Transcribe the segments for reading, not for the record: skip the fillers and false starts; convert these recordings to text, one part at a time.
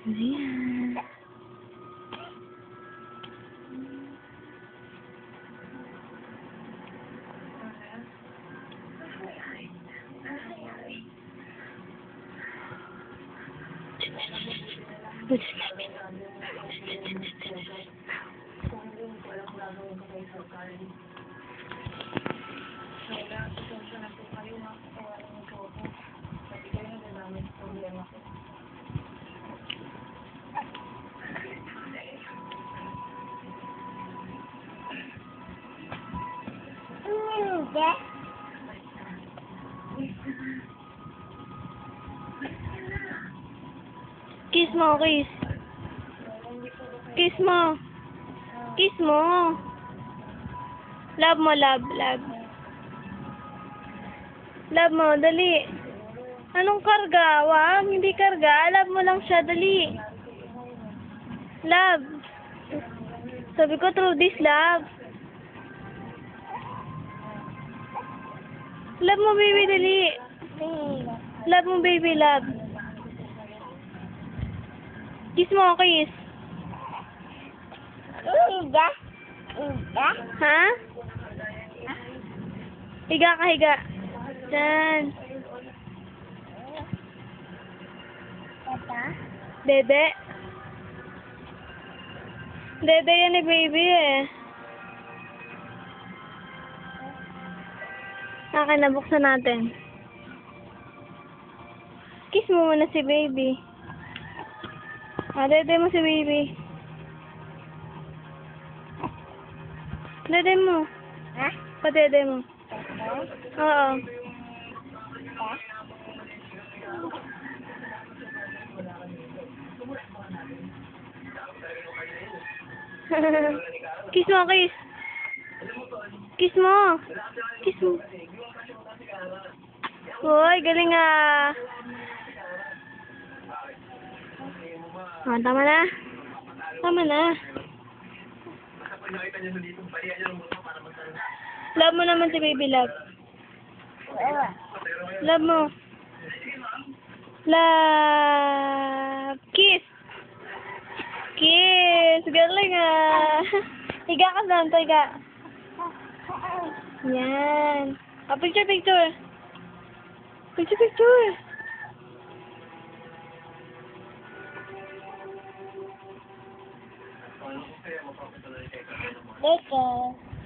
Ayan. Kiss mo, kiss. Kiss mo. Kiss mo. Love mo, love, love. Love mo, dali. Anong karga? Wag, hindi karga. Love mo lang siya, dali. Love. Sabi ko, through this, love. Love mo, baby, dali. Love mo, baby, love. Kiss mo, kiss. Ha? Higa ka, higa. Diyan. Dede. Dede yan ni baby eh. Akin na, buksan natin. Kiss mo muna si baby. Dede mo si baby. Dede mo. Ha? Pa-dede mo. Oo. Kiss mo, kiss. Kiss mo. Kiss mo. Uy, galing ah. Oh, tama na. Tama na. Love mo naman si baby, love. Love mo. Love. Kiss. Kiss. Galing ah. Higa ka doon, higa. Yan. Oh, picture, picture. Picture, picture.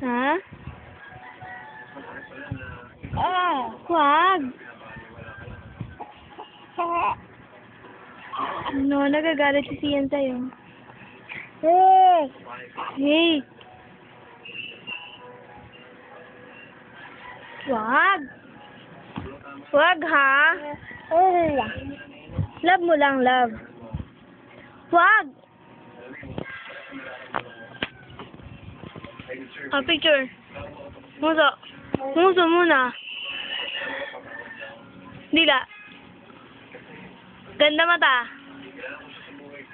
Ha? Wag. No, nagagalit si Sian sa'yo. Hey. Wag. Wag ha. Love mo lang, love. Wag. Oh, picture. Muso. Muso muna. Dila. Ganda mata.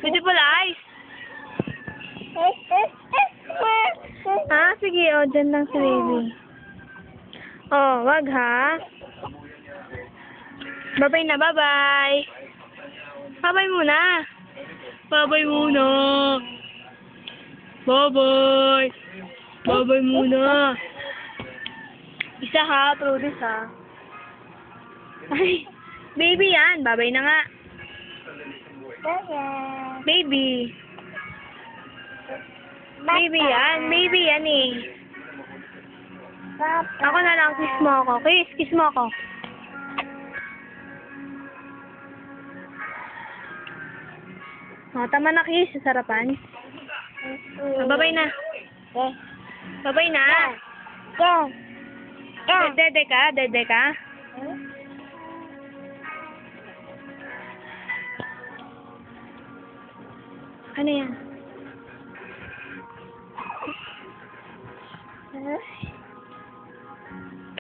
Beautiful eyes. Sige. Oh, dyan lang si baby. Oh, wag ha. Bye-bye na, bye-bye. Bye-bye muna. Bye-bye muna. Bye-bye. Bye-bye muna. Isa ha, produce ha. Ay, baby yan. Bye-bye na nga. Baby. Baby yan. Baby yan eh. Ako na lang, kiss mo ako. Kiss, kiss mo ako. Oh, tama na kiss sa sarapan. Oh, bye-bye na. Babay na. Go. Go. Dede ka? Dede ka? Ano yan?